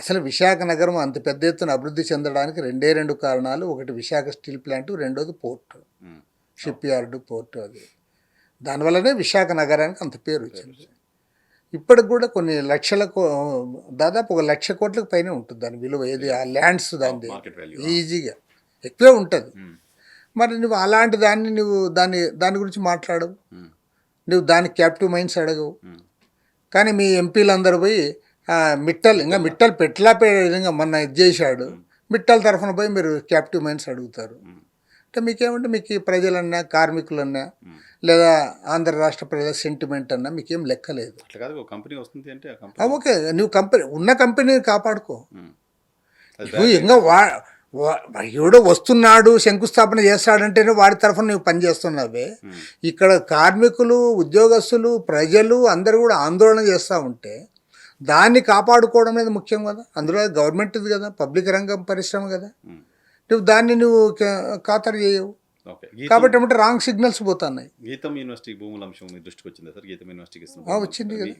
అసలు విశాఖ నగరం అంత పెద్ద ఎత్తున అభివృద్ధి చెందడానికి 2 కారణాలు. ఒకటి విశాఖ స్టీల్ ప్లాంట్, రెండోది పోర్టు, షిప్ యార్డు, పోర్టు. అది దానివల్లనే విశాఖ నగరానికి అంత పేరు వచ్చింది. ఇప్పటికి కూడా కొన్ని దాదాపు 1,00,000 కోట్లకు పైన ఉంటుంది దాని విలువ. ఏది ఆ ల్యాండ్స్ దాన్ని ఈజీగా ఎక్కువే ఉంటుంది. మరి నువ్వు అలాంటి దాన్ని నువ్వు దాని గురించి మాట్లాడవు, నువ్వు దానికి క్యాప్టివ్ మైన్స్ అడగవు. కానీ మీ ఎంపీలందరూ పోయి మిట్టల్ విధంగా మొన్న ఇది చేశాడు, మిట్టల్ తరఫున పోయి మీరు క్యాప్టివ్ మైన్స్ అడుగుతారు. అంటే మీకేమంటే మీకు ప్రజలన్నా కార్మికులన్నా లేదా ఆంధ్ర రాష్ట్ర ప్రజల సెంటిమెంట్ అన్నా మీకేం లెక్కలేదు. ఓకే, నువ్వు కంపెనీని కాపాడుకో. నువ్వు ఇంకా ఎవడో వస్తున్నాడు శంకుస్థాపన చేస్తాడంటేనే వాడి తరఫున నువ్వు పనిచేస్తున్నావే. ఇక్కడ కార్మికులు, ఉద్యోగస్తులు, ప్రజలు అందరూ కూడా ఆందోళన చేస్తూ ఉంటే దాన్ని కాపాడుకోవడం అనేది ముఖ్యం కదా. అందులో గవర్నమెంట్ది కదా, పబ్లిక్ రంగం పరిశ్రమ కదా. నువ్వు దాన్ని ఖాతరు చేయవు. కాబట్టి ఏమంటే రాంగ్ సిగ్నల్స్ పోతున్నాయి. గీతం యూనివర్సిటీ భూముల అంశం మీ దృష్టికి వచ్చిందా సార్? గీతం యూనివర్సిటీకి వచ్చింది కదా.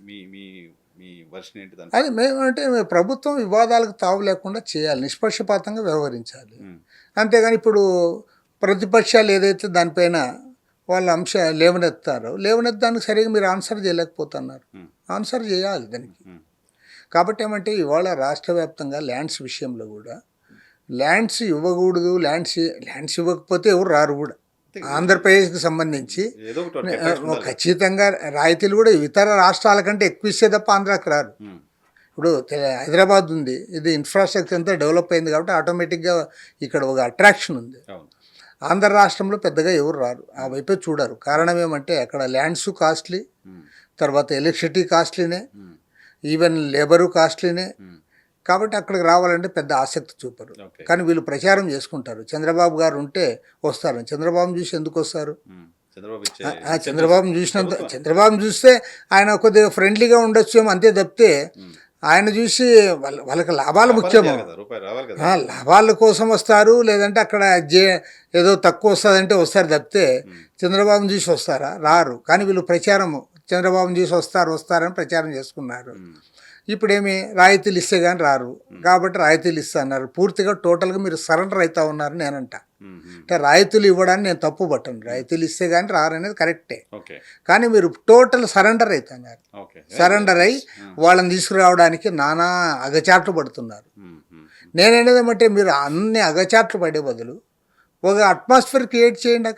మీ వర్షన్ ఏంటి? అది మేమంటే ప్రభుత్వం వివాదాలకు తావు లేకుండా చేయాలి, నిష్పక్షపాతంగా వ్యవహరించాలి. అంతేగాని ఇప్పుడు ప్రతిపక్షాలు ఏదైతే దానిపైన వాళ్ళ లేవనెత్తానికి సరిగా మీరు ఆన్సర్ చేయలేకపోతున్నారు. ఆన్సర్ చేయాలి దానికి. కాబట్టి ఏమంటే ఇవాళ రాష్ట్ర వ్యాప్తంగా ల్యాండ్స్ విషయంలో కూడా ల్యాండ్స్ ఇవ్వకూడదు, ల్యాండ్స్ ఇవ్వకపోతే ఎవరు రారు కూడా. ఆంధ్రప్రదేశ్కి సంబంధించి ఖచ్చితంగా రాయితీలు కూడా ఇతర రాష్ట్రాల కంటే ఎక్కువ ఇస్తే తప్ప ఆంధ్రాకి రారు. ఇప్పుడు హైదరాబాద్ ఉంది, ఇది ఇన్ఫ్రాస్ట్రక్చర్ అంతా డెవలప్ అయింది కాబట్టి ఆటోమేటిక్గా ఇక్కడ ఒక అట్రాక్షన్ ఉంది. ఆంధ్ర రాష్ట్రంలో పెద్దగా ఎవరు రారు, ఆ వైపే చూడరు. కారణం ఏమంటే అక్కడ ల్యాండ్స్ కాస్ట్లీ, తర్వాత ఎలక్ట్రిసిటీ కాస్ట్లీనే, ఈవెన్ లేబరు కాస్ట్లీనే. కాబట్టి అక్కడికి రావాలంటే పెద్ద ఆసక్తి చూపరు. కానీ వీళ్ళు ప్రచారం చేసుకుంటారు, చంద్రబాబు గారు ఉంటే వస్తారు. చంద్రబాబును చూసి ఎందుకు వస్తారు? చంద్రబాబును చూస్తే ఆయన కొద్దిగా ఫ్రెండ్లీగా ఉండొచ్చు అంతే తప్పితే ఆయన చూసి వాళ్ళకి లాభాలు ముఖ్యమో, లాభాల కోసం వస్తారు. లేదంటే అక్కడ ఏదో తక్కువ వస్తుందంటే వస్తారు తప్పితే చంద్రబాబును చూసి వస్తారా? రారు. కానీ వీళ్ళు ప్రచారము చంద్రబాబును చూసి వస్తారని ప్రచారం చేసుకున్నారు. ఇప్పుడేమి రాయితీలు ఇస్తే కానీ రారు కాబట్టి రాయితీలు ఇస్తా అన్నారు. పూర్తిగా టోటల్గా మీరు సరెండర్ అవుతా ఉన్నారు నేనంట. అంటే రాయితీలు ఇవ్వడానికి నేను తప్పు పట్టను, రాయితీలు ఇస్తే కానీ రారు అనేది కరెక్టే. కానీ మీరు టోటల్ సరెండర్ అవుతున్నారు. సరెండర్ అయ్యి వాళ్ళని తీసుకురావడానికి నానా అగచాట్లు పడుతున్నారు. నేననేది ఏమంటే మీరు అన్ని అగచాట్లు పడే బదులు ఒక అట్మాస్ఫియర్ క్రియేట్ చేయండి,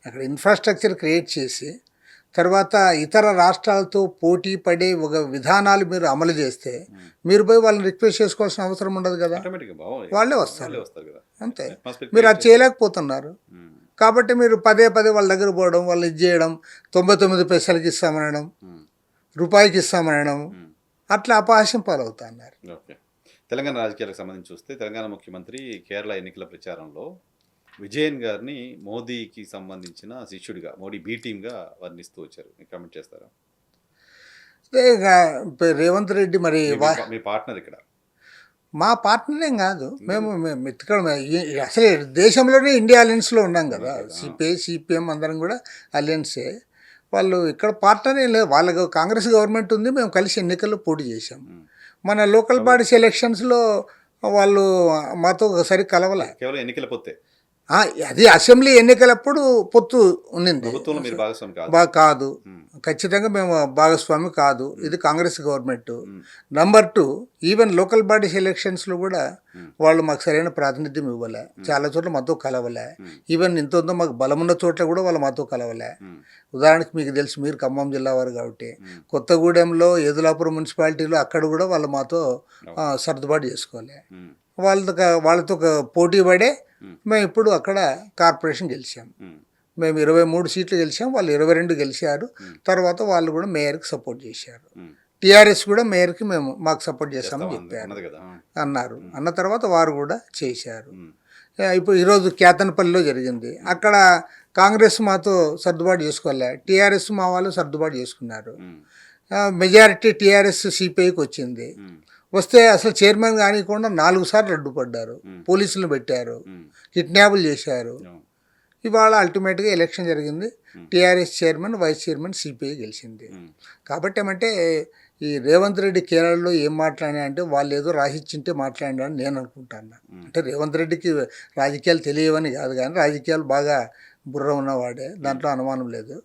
అక్కడ ఇన్ఫ్రాస్ట్రక్చర్ క్రియేట్ చేసి తర్వాత ఇతర రాష్ట్రాలతో పోటీ పడే ఒక విధానాలు మీరు అమలు చేస్తే మీరు పోయి వాళ్ళని రిక్వెస్ట్ చేసుకోవాల్సిన అవసరం ఉండదు కదా, వాళ్ళే వస్తారు అంతే. మీరు అది చేయలేకపోతున్నారు కాబట్టి మీరు పదే వాళ్ళ దగ్గర పోవడం, వాళ్ళు ఇది చేయడం, 99 పైసలకి ఇస్తామనడం, రూపాయికి ఇస్తామనడం, అట్లా అపహాస్యం పాలవుతా అన్నారు. ఓకే. తెలంగాణ రాజకీయాలకు సంబంధించి చూస్తే తెలంగాణ ముఖ్యమంత్రి కేరళ ఎన్నికల ప్రచారంలో విజయన్ గారిని మోదీకి సంబంధించిన శిష్యుడిగా, మోడీ బీ టీమ్‌గా వర్ణిస్తూ వచ్చారు. మీరు కామెంట్ చేస్తారా? అదే ఇక రేవంత్ రెడ్డి మరి మీ పార్ట్నర్ ఇక్కడ. మా పార్ట్నరేం కాదు, మేము ఇక్కడ అసలే దేశంలోనే ఇండియా అలయన్స్లో ఉన్నాం కదా, సిపిఐ సిపిఎం అందరం కూడా అలయన్సే. వాళ్ళు ఇక్కడ పార్ట్నర్ ఏం లేదు, వాళ్ళకు కాంగ్రెస్ గవర్నమెంట్ ఉంది, మేము కలిసి ఎన్నికల్లో పోటీ చేశాం. మన లోకల్ బాడీస్ ఎలక్షన్స్లో వాళ్ళు మాతో ఒకసారి కలవలే. కేవలం ఎన్నికల పొత్తే. అది అసెంబ్లీ ఎన్నికలప్పుడు పొత్తు ఉన్నింది, ప్రభుత్వంలో మీరు భాగస్వామి కాదు. కాదు, ఖచ్చితంగా మేము భాగస్వామి కాదు. ఇది Congress government. Number 2, even local bodies ఎలక్షన్స్లో కూడా వాళ్ళు మాకు సరైన ప్రాతినిధ్యం ఇవ్వలే, చాలా చోట్ల మాతో కలవలే. ఈవెన్ ఇంత మాకు బలమున్న చోట్ల కూడా వాళ్ళు మాతో కలవలే. ఉదాహరణకి మీకు తెలుసు, మీరు ఖమ్మం జిల్లా వారు కాబట్టి, కొత్తగూడెంలో ఏదులాపురం మున్సిపాలిటీలో అక్కడ కూడా వాళ్ళు మాతో సర్దుబాటు చేసుకోలే. వాళ్ళతో పోటీ పడే మేము ఇప్పుడు అక్కడ కార్పొరేషన్ గెలిచాం. మేము 23 సీట్లు గెలిచాం, వాళ్ళు 22 గెలిచారు. తర్వాత వాళ్ళు కూడా మేయర్కి సపోర్ట్ చేశారు. టీఆర్ఎస్ కూడా మేయర్కి మాకు సపోర్ట్ చేస్తామని చెప్పారు అన్నారు. అన్న తర్వాత వారు కూడా చేశారు. ఇప్పుడు ఈరోజు కేతనపల్లిలో జరిగింది, అక్కడ కాంగ్రెస్ మాతో సర్దుబాటు చేసుకోలే, టీఆర్ఎస్ మా వాళ్ళు సర్దుబాటు చేసుకున్నారు. మెజారిటీ టీఆర్ఎస్ సిపిఐకి వచ్చింది. వస్తే అసలు చైర్మన్ కానికుండా 4 సార్లు అడ్డుపడ్డారు, పోలీసులు పెట్టారు, కిడ్నాపులు చేశారు. ఇవాళ అల్టిమేట్గా ఎలక్షన్ జరిగింది, TRS chairman, vice chairman CPI గెలిచింది. కాబట్టి ఏమంటే ఈ రేవంత్ రెడ్డి కేరళలో ఏం మాట్లాడినా అంటే వాళ్ళు ఏదో రాసిచ్చింటే మాట్లాడినా అని నేను అనుకుంటాను. అంటే రేవంత్ రెడ్డికి రాజకీయాలు తెలియవని కాదు, కానీ రాజకీయాలు బాగా బుర్ర ఉన్నవాడే, దాంట్లో అనుమానం లేదు.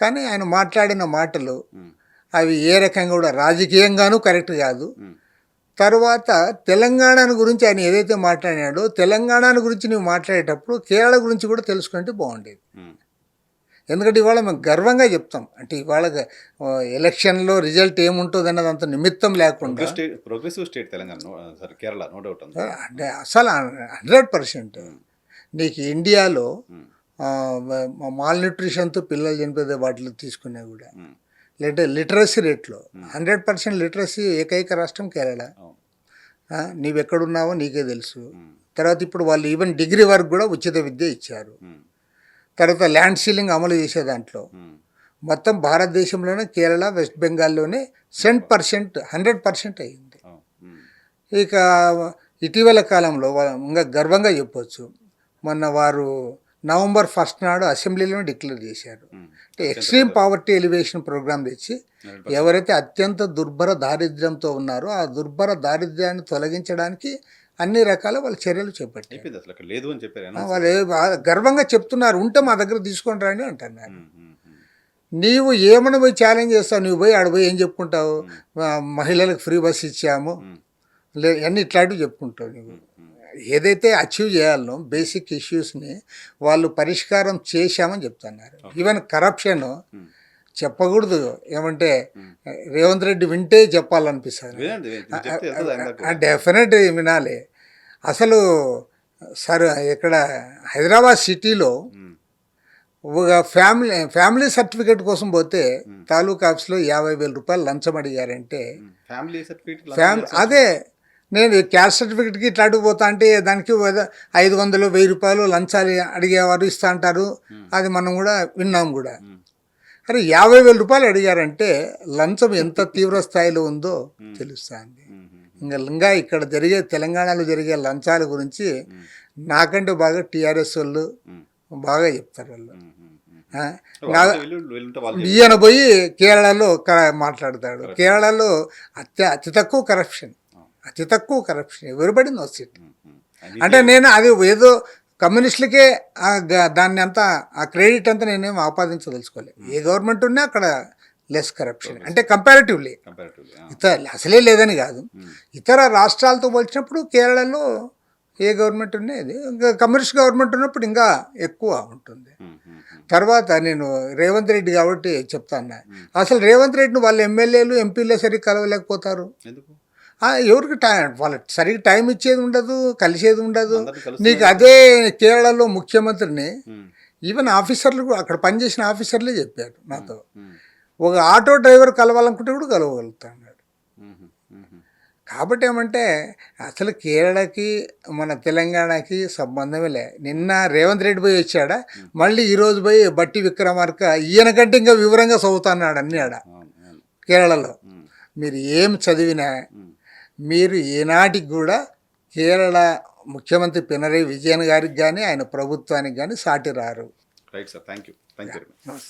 కానీ ఆయన మాట్లాడిన మాటలు అవి ఏ రకంగా కూడా రాజకీయంగానూ కరెక్ట్ కాదు. తర్వాత తెలంగాణ గురించి ఆయన ఏదైతే మాట్లాడాడో, తెలంగాణ గురించి నువ్వు మాట్లాడేటప్పుడు కేరళ గురించి కూడా తెలుసుకుంటే బాగుండేది. ఎందుకంటే ఇవాళ మేము గర్వంగా చెప్తాం, అంటే ఇవాళ ఎలక్షన్లో రిజల్ట్ ఏముంటుంది అన్నది అంత నిమిత్తం లేకుండా progressive state Telangana, Kerala no doubt. అంటే అసలు 100% నీకు ఇండియాలో మాల్ న్యూట్రిషన్తో పిల్లలు చనిపోతే వాటిలో తీసుకున్నా కూడా, లేదంటే లిటరసీ రేట్లో 100% లిటరసీ ఏకైక రాష్ట్రం కేరళ. నీవెక్కడున్నావో నీకే తెలుసు. తర్వాత ఇప్పుడు వాళ్ళు ఈవెన్ డిగ్రీ వరకు కూడా ఉచిత విద్య ఇచ్చారు. తర్వాత ల్యాండ్ సీలింగ్ అమలు చేసే దాంట్లో మొత్తం భారతదేశంలోనే కేరళ, వెస్ట్ బెంగాల్లోనే 100% అయ్యింది. ఇక ఇటీవల కాలంలో ఇంకా గర్వంగా చెప్పొచ్చు, మొన్న వారు నవంబర్ 1 నాడు అసెంబ్లీలోనే డిక్లేర్ చేశారు. అంటే ఎక్స్ట్రీమ్ పావర్టీ ఎలివేషన్ ప్రోగ్రామ్ తెచ్చి ఎవరైతే అత్యంత దుర్భర దారిద్ర్యంతో ఉన్నారో ఆ దుర్భర దారిద్ర్యాన్ని తొలగించడానికి అన్ని రకాల వాళ్ళు చర్యలు చేపట్టారు. వాళ్ళు గర్వంగా చెప్తున్నారు, ఉంటే మా దగ్గర తీసుకొని రండి అంటున్నారు. నీవు ఏమని పోయి ఛాలెంజ్ చేస్తావు, నువ్వు పోయి ఆడ పోయి ఏం చెప్పుకుంటావు, మహిళలకు ఫ్రీ బస్ ఇచ్చాము అన్నీ ఇట్లాంటివి చెప్పుకుంటావు. నువ్వు ఏదైతే అచీవ్ చేయాలనో బేసిక్ ఇష్యూస్ని వాళ్ళు పరిష్కారం చేశామని చెప్తున్నారు. ఈవెన్ కరప్షన్ చెప్పకూడదు, ఏమంటే రేవంత్ రెడ్డి వింటే చెప్పాలనిపిస్తుంది. డెఫినెట్ వినాలి. అసలు సార్ ఇక్కడ హైదరాబాద్ సిటీలో ఒక ఫ్యామిలీ సర్టిఫికేట్ కోసం పోతే తాలూకా ఆఫీస్లో 50,000 రూపాయలు లంచం అడిగారంటే, అదే నేను క్యాస్ట్ సర్టిఫికేట్కి ఇట్లాంటివి పోతా అంటే దానికి 500, 1000 రూపాయలు లంచాలు అడిగేవారు, ఇస్తా అంటారు. అది మనం కూడా విన్నాం కూడా. అరే 50,000 రూపాయలు అడిగారంటే లంచం ఎంత తీవ్ర స్థాయిలో ఉందో తెలుస్తుంది. ఇంకా ఇక్కడ తెలంగాణలో జరిగే లంచాల గురించి నాకంటే బాగా టీఆర్ఎస్ వాళ్ళు బాగా చెప్తారు. వాళ్ళు ఈయన పోయి కేరళలో మాట్లాడతాడు. కేరళలో అతి తక్కువ కరప్షన్, ఎవరిబడి నో సిట్. అంటే నేను అది ఏదో కమ్యూనిస్టులకే దాన్ని అంతా ఆ క్రెడిట్ అంతా నేనేం ఆపాదించదలుచుకోలేదు. ఏ గవర్నమెంట్ ఉన్నా అక్కడ లెస్ కరప్షన్, అంటే కంపారిటివ్లీ అసలే లేదని కాదు. ఇతర రాష్ట్రాలతో పోల్చినప్పుడు కేరళలో ఏ గవర్నమెంట్ ఉన్నది, కమ్యూనిస్ట్ గవర్నమెంట్ ఉన్నప్పుడు ఇంకా ఎక్కువ ఉంటుంది. తర్వాత నేను రేవంత్ రెడ్డి కాబట్టి చెప్తాను, అసలు రేవంత్ రెడ్డిని వాళ్ళ ఎమ్మెల్యేలు ఎంపీలే సరిగ్గా కలవలేకపోతారు. ఎవరికి వాళ్ళకి సరిగ్గా టైం ఇచ్చేది ఉండదు, కలిసేది ఉండదు. నీకు అదే కేరళలో ముఖ్యమంత్రిని ఈవెన్ ఆఫీసర్లు అక్కడ పనిచేసిన ఆఫీసర్లే చెప్పారు నాతో, ఒక ఆటో డ్రైవర్ కలవాలనుకుంటే కూడా కలవగలుగుతాడు. కాబట్టి ఏమంటే అసలు కేరళకి మన తెలంగాణకి సంబంధమే లే. నిన్న రేవంత్ రెడ్డి పోయి వచ్చాడా, మళ్ళీ ఈరోజు పోయి బట్టి విక్రమార్క ఈయన కంటే ఇంకా వివరంగా చదువుతున్నాడు అన్నీ ఆడ కేరళలో. మీరు ఏం చదివినా మీరు ఏనాటికి కూడా కేరళ ముఖ్యమంత్రి పినరయి విజయన్ గారికి కానీ ఆయన ప్రభుత్వానికి కానీ సాటి రారు. Right sir, thank you very much.